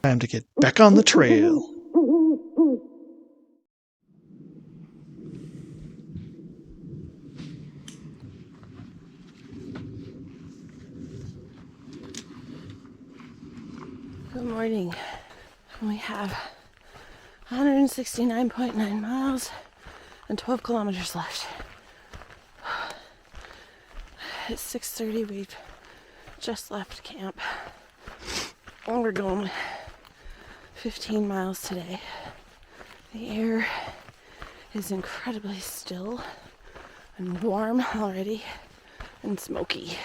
Time to get back on the trail. Good morning. We have 169.9 miles and 12 kilometers left. It's 6:30. We've just left camp. And we're going 15 miles today. The air is incredibly still and warm already and smoky.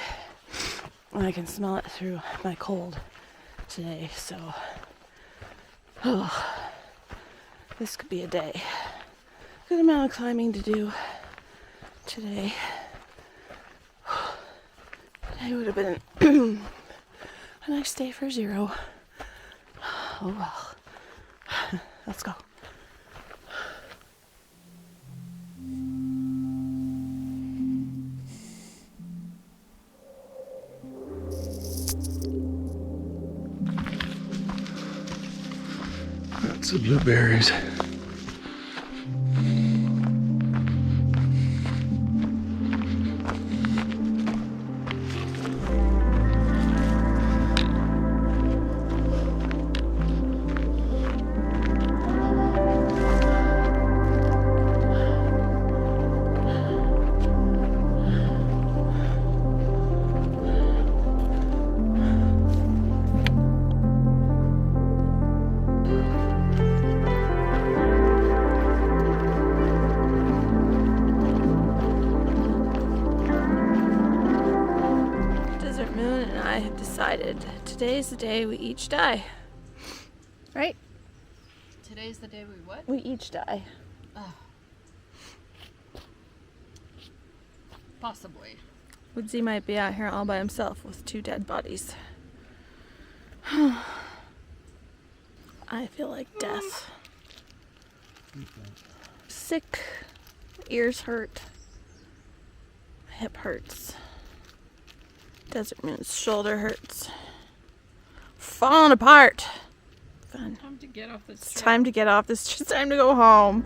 And I can smell it through my cold today, so this could be a day. Good amount of climbing to do today. Today would have been a nice day for 0. Oh well. Let's go. Lots of blueberries. Today's the day we each die. Right? Today's the day we what? We each die. Oh. Possibly. Woodsy might be out here all by himself with 2 dead bodies. I feel like death. Sick. Ears hurt. Hip hurts. Desert Moon's shoulder hurts. Falling apart. Fun. Time to get off this. It's time to get off this. It's time to go home.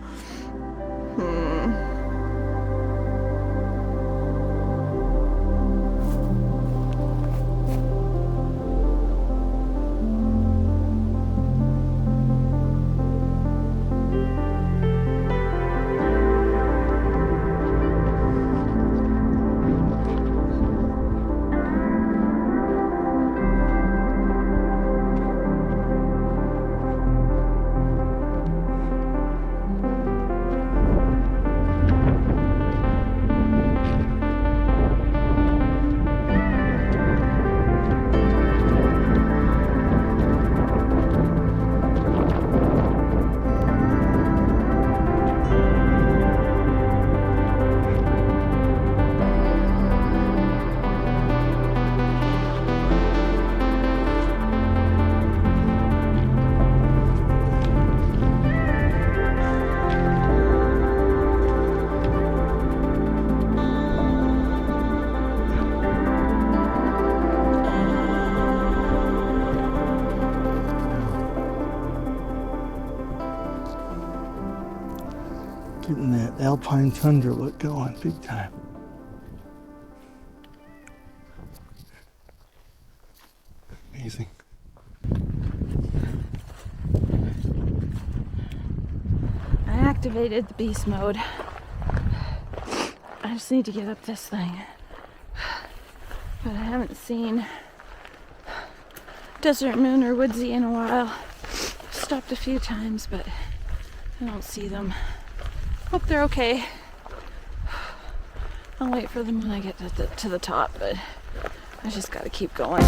Getting that alpine tundra look going big time. Amazing. I activated the beast mode. I just need to get up this thing. But I haven't seen Desert Moon or Woodsy in a while. Stopped a few times, but I don't see them. Hope they're okay. I'll wait for them when I get to the top, but I just gotta keep going.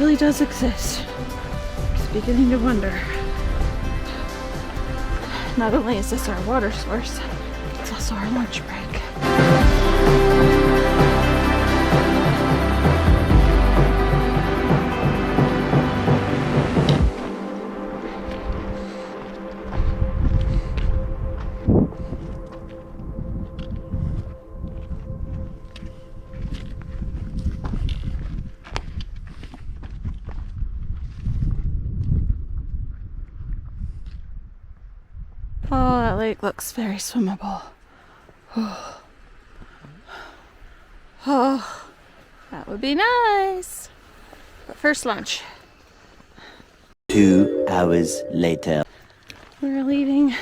really does exist. Just beginning to wonder. Not only is this our water source, it's also our lunch break. Oh, that lake looks very swimmable. Oh. Oh, that would be nice. But first, lunch. 2 hours later. We're leaving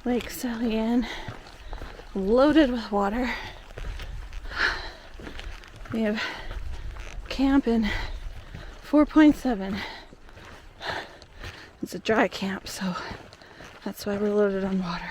Lake Sallian loaded with water. We have camp in 4.7. It's a dry camp, so that's why we're loaded on water.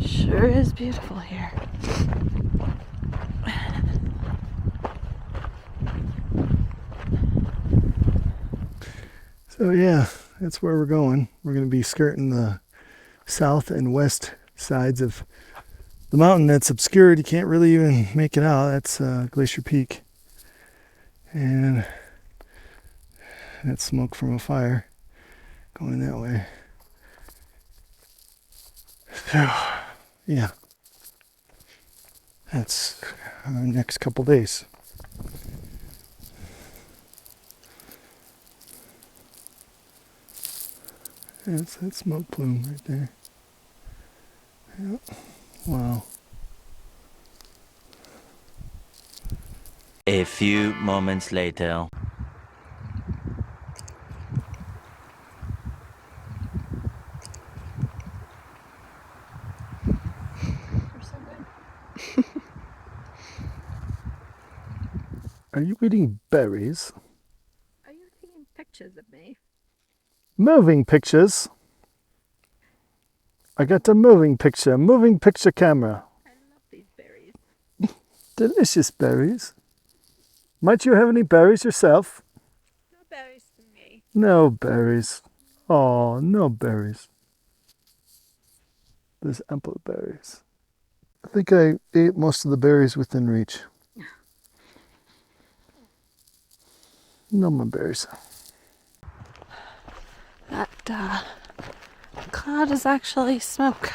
Sure is beautiful here. So yeah, that's where we're going. We're going to be skirting the south and west sides of the mountain that's obscured. You can't really even make it out. That's Glacier Peak. And that's smoke from a fire going that way. So, yeah. That's our next couple days. That's that smoke plume right there. Yep. Wow. A few moments later. We're so good. Are you eating berries? Are you taking pictures of me? Moving pictures. I got a moving picture camera. I love these berries. Delicious berries. Might you have any berries yourself? No berries for me. No berries. Oh, no berries. There's ample berries. I think I ate most of the berries within reach. No more berries. That cloud is actually smoke.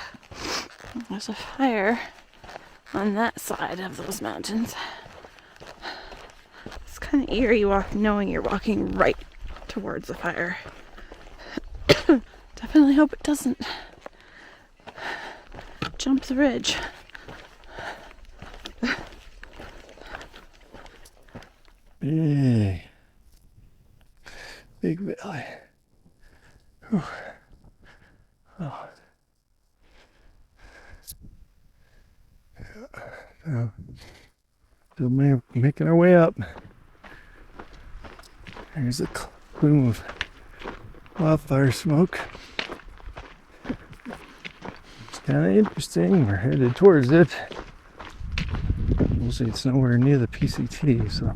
There's a fire on that side of those mountains. It's kind of eerie knowing you're walking right towards the fire. Definitely hope it doesn't jump the ridge. Big valley. Whew. Oh. So, still making our way up. There's a plume of wildfire smoke. It's kind of interesting. We're headed towards it. We'll see, it's nowhere near the PCT, so.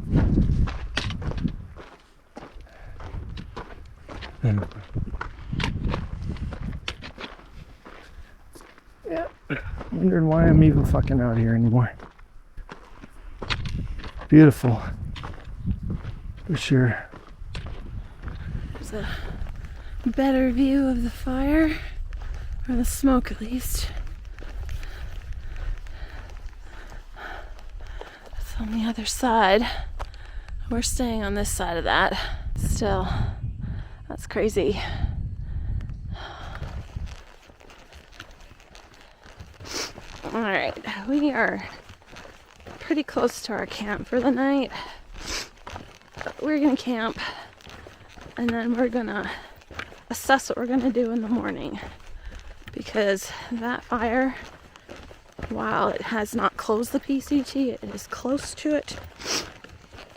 Yeah, wondering why I'm even fucking out here anymore. Beautiful, for sure. There's a better view of the fire, or the smoke at least. It's on the other side. We're staying on this side of that. Still, that's crazy. Alright, we are pretty close to our camp for the night. We're gonna camp and then we're gonna assess what we're gonna do in the morning, because that fire, while it has not closed the PCT, it is close to it,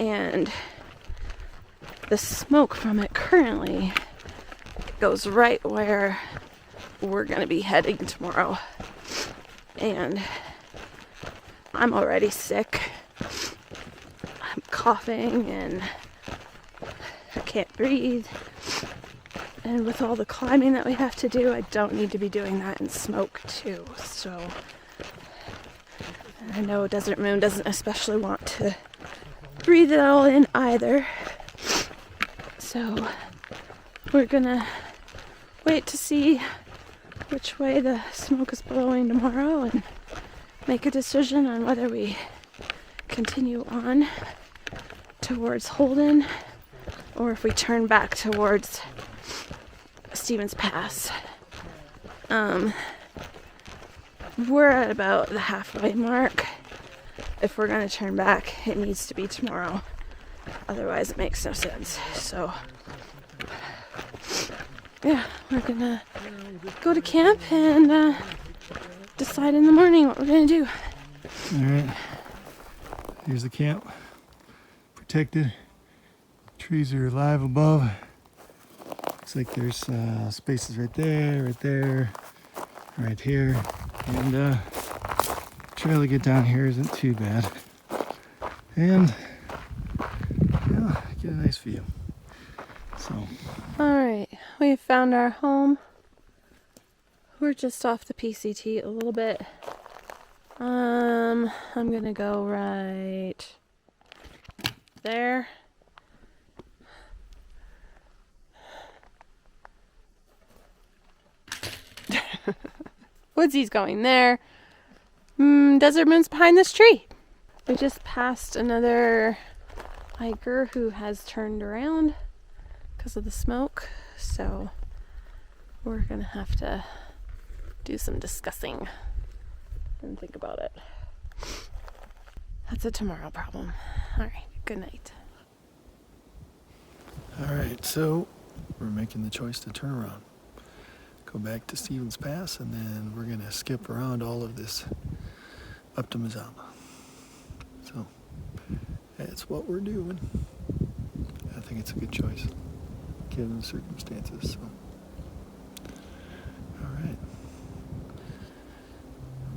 and the smoke from it currently goes right where we're gonna be heading tomorrow. And I'm already sick. I'm coughing and I can't breathe. And with all the climbing that we have to do, I don't need to be doing that in smoke too. So I know Desert Moon doesn't especially want to breathe it all in either. So we're gonna wait to see which way the smoke is blowing tomorrow and make a decision on whether we continue on towards Holden or if we turn back towards Stevens Pass. We're at about the halfway mark. If we're gonna turn back, it needs to be tomorrow. Otherwise, it makes no sense. So, yeah, we're gonna go to camp and decide in the morning what we're gonna do. All right. Here's the camp. Protected. Trees are alive above. Looks like there's spaces right there, right here. And trail to get down here isn't too bad. And yeah, get a nice view. So. Alright, we found our home. We're just off the PCT a little bit. I'm gonna go right there. Woodsy's going there. Desert Moon's behind this tree. We just passed another hiker who has turned around because of the smoke, so we're gonna have to do some discussing and think about it. That's a tomorrow problem. All right, good night. All right, so we're making the choice to turn around. Go back to Stevens Pass, and then we're gonna skip around all of this up to Mazama. So that's what we're doing. I think it's a good choice, given the circumstances. So, all right,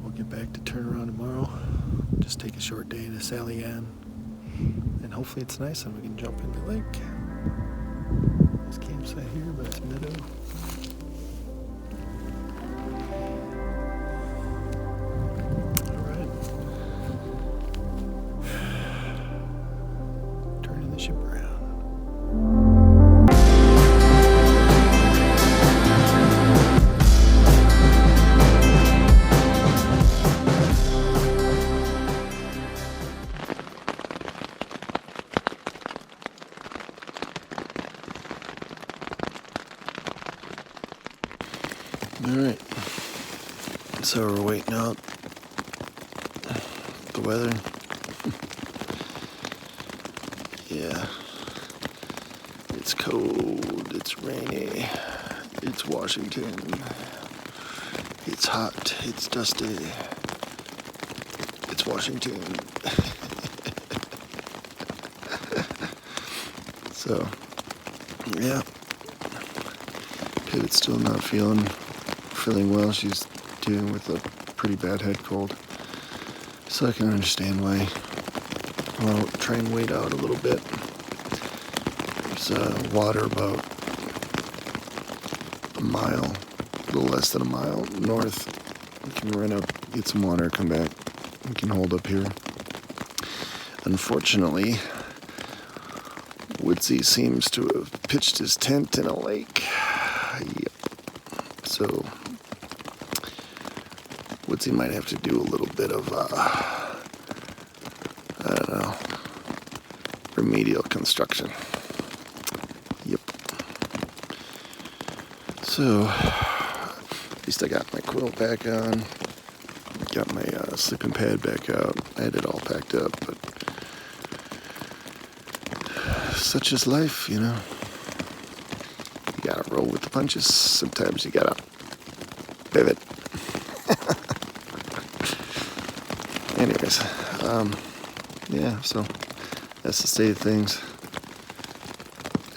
we'll get back to turn around tomorrow. Just take a short day to Sally Ann, and hopefully it's nice and we can jump in the lake. Nice campsite here, but it's meadow. Ship around. All right, so we're waiting out the weather. Yeah, it's cold, it's rainy, it's Washington, it's hot, it's dusty, it's Washington. So, yeah, Pivot's still not feeling well. She's dealing with a pretty bad head cold, so I can understand why. Well, try and wait out a little bit. There's water about a mile, a little less than a mile north. We can run up, get some water, come back. We can hold up here. Unfortunately, Woodsy seems to have pitched his tent in a lake. Yep. So, Woodsy might have to do a little bit of I don't know, remedial construction. Yep. So, at least I got my quilt back on, got my sleeping pad back out. I had it all packed up, but such is life, you know. You gotta roll with the punches. Sometimes you gotta pivot. Anyways, yeah, so that's the state of things.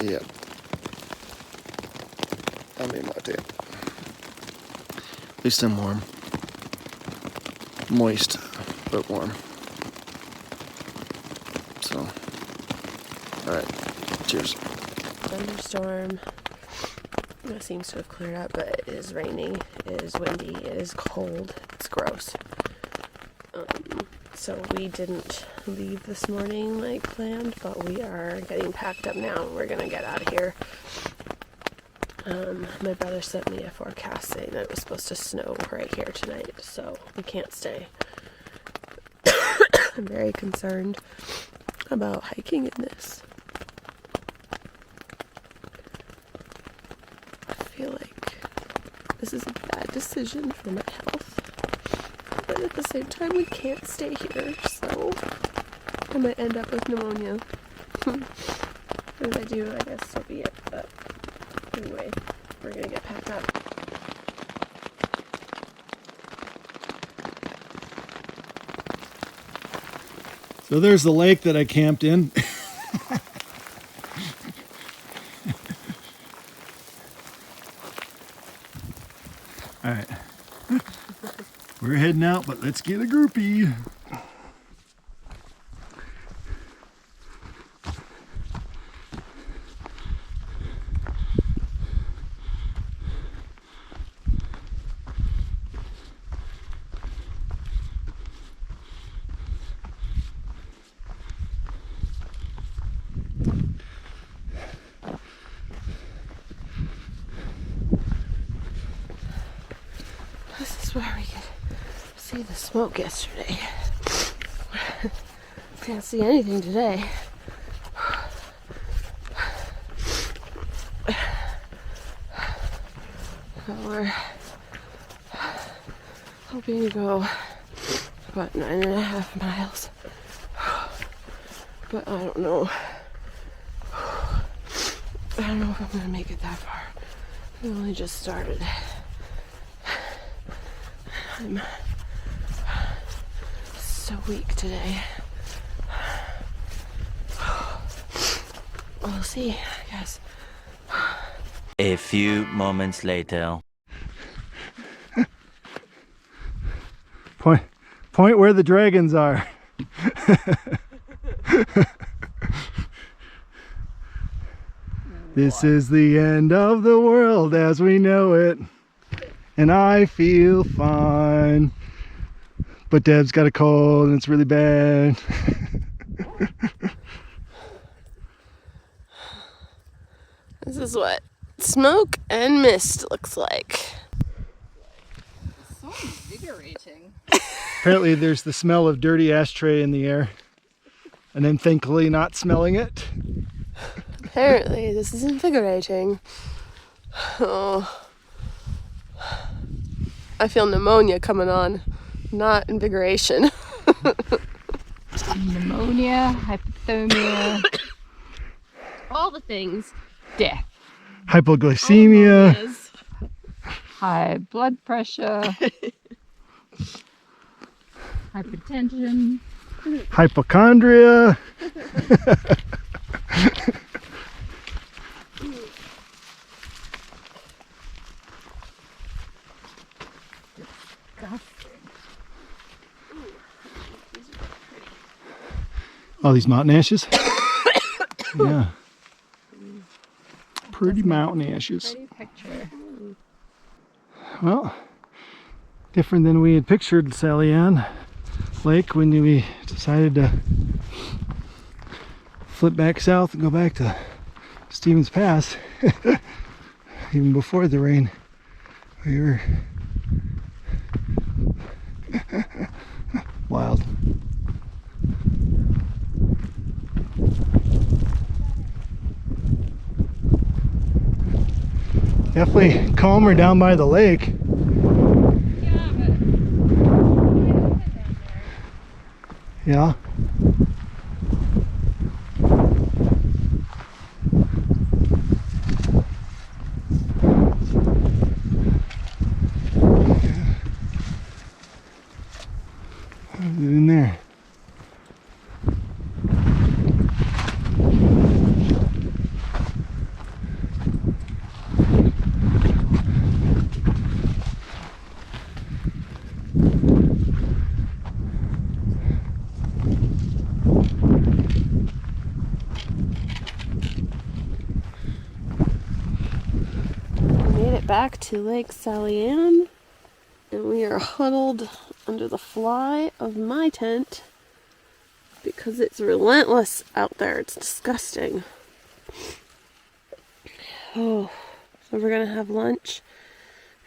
Yeah. I mean, latte. At least I'm warm. Moist, but warm. So, alright, cheers. Thunderstorm. It seems to have cleared up, but it is rainy, it is windy, it is cold, it's gross. So we didn't leave this morning like planned, but we are getting packed up now. We're gonna get out of here. My brother sent me a forecast saying that it was supposed to snow right here tonight, so we can't stay. I'm very concerned about hiking in this. I feel like this is a bad decision for my health. But at the same time, we can't stay here, so I might end up with pneumonia. If I do, I guess so be it. But anyway, we're gonna get packed up. So there's the lake that I camped in. All right. We're heading out, but let's get a groupie. This is where we could see the smoke yesterday. Can't see anything today. So we're hoping to go about 9.5 miles. But I don't know. I don't know if I'm gonna make it that far. We only just started. I'm so weak today. We'll see, I guess. A few moments later. Point where the dragons are. This is the end of the world as we know it. And I feel fine. But Deb's got a cold and it's really bad. This is what smoke and mist looks like. So invigorating. Apparently there's the smell of dirty ashtray in the air. And then thankfully not smelling it. Apparently this is invigorating. Oh. I feel pneumonia coming on, not invigoration. Pneumonia, hypothermia, all the things. Death. Hypoglycemia. High blood pressure. Hypertension. Hypochondria. Oh, these mountain ashes? Yeah. Pretty mountain ashes. Pretty picture. Well, different than we had pictured Sally Ann Lake when we decided to flip back south and go back to Stevens Pass. Even before the rain, we were wild. Definitely calmer down by the lake. Yeah, but Yeah. back to Lake Sally Ann, and we are huddled under the fly of my tent because it's relentless out there. It's disgusting. Oh, so we're gonna have lunch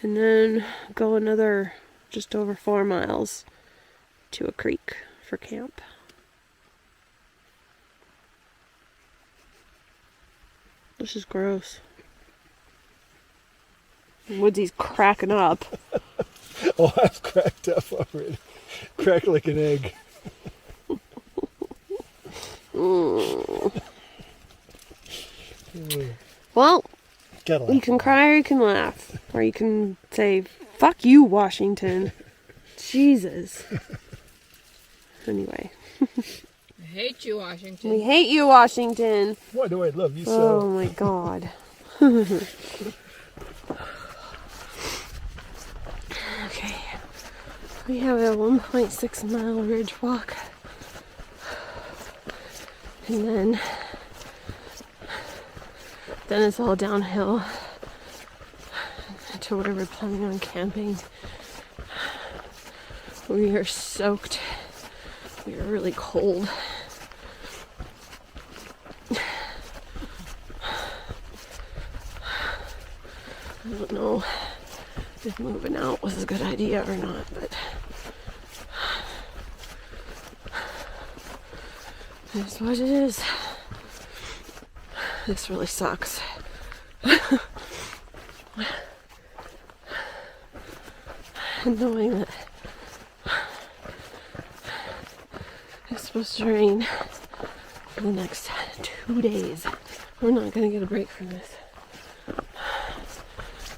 and then go another just over 4 miles to a creek for camp. This is gross. Woodsy's cracking up. Oh, I've cracked up already. Cracked like an egg. Well, you can cry or you can laugh. Or you can say, fuck you, Washington. Jesus. Anyway. I hate you, Washington. We hate you, Washington. Why do I love you so? Oh my God. Okay. We have a 1.6 mile ridge walk. And then it's all downhill to where we're planning on camping. We are soaked. We are really cold. I don't know if moving out was a good idea or not, but it's what it is. This really sucks. And knowing that it's supposed to rain for the next 2 days. We're not going to get a break from this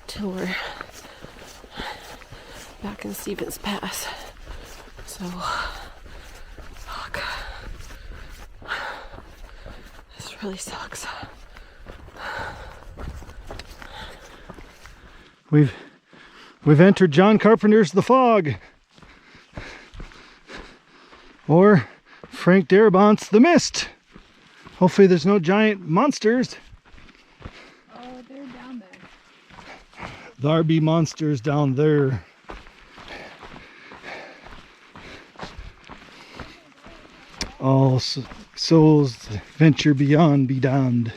till we're back in Stevens Pass. So, fuck. This really sucks. We've entered John Carpenter's The Fog. Or Frank Darabont's The Mist. Hopefully there's no giant monsters. Oh, they're down there. There be monsters down there. All souls venture beyond be damned.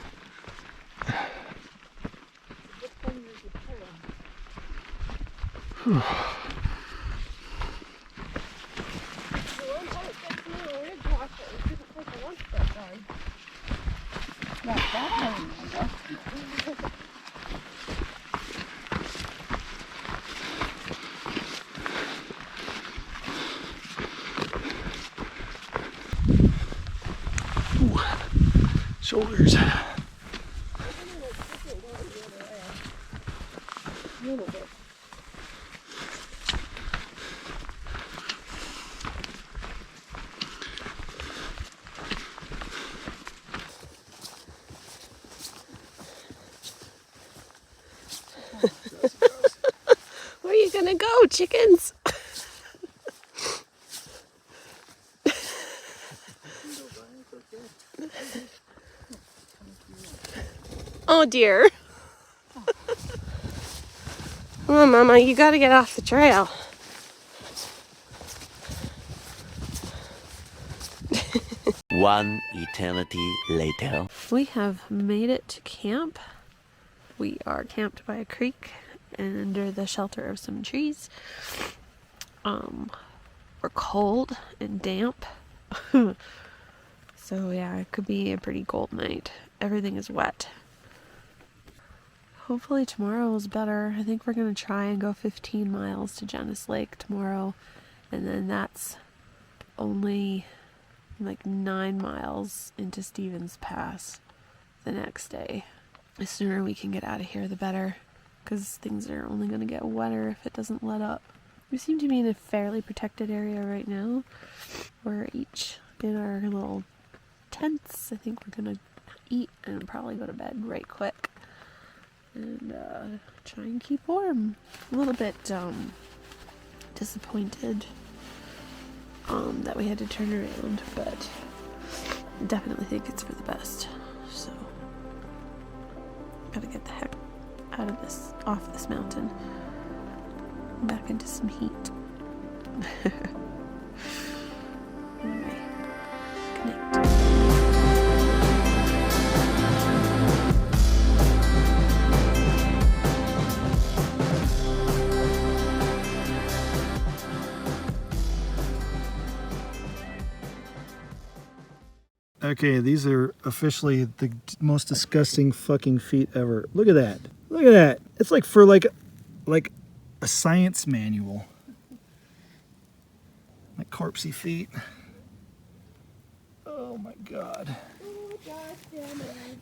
Shoulders. Where are you gonna go, chickens? Oh dear. Come on, Mama, you gotta get off the trail. One eternity later. We have made it to camp. We are camped by a creek and under the shelter of some trees. We're cold and damp. So yeah, it could be a pretty cold night. Everything is wet. Hopefully tomorrow is better. I think we're going to try and go 15 miles to Genesee Lake tomorrow. And then that's only like 9 miles into Stevens Pass the next day. The sooner we can get out of here, the better. Because things are only going to get wetter if it doesn't let up. We seem to be in a fairly protected area right now. We're each in our little tents. I think we're going to eat and probably go to bed right quick. And try and keep warm. A little bit disappointed that we had to turn around, but definitely think it's for the best. So gotta get the heck out of this, off this mountain, back into some heat. Anyway, connect. Okay, these are officially the most disgusting fucking feet ever. Look at that. Look at that. It's like for like a science manual. Like corpsey feet. Oh my god. Oh, gosh damn it.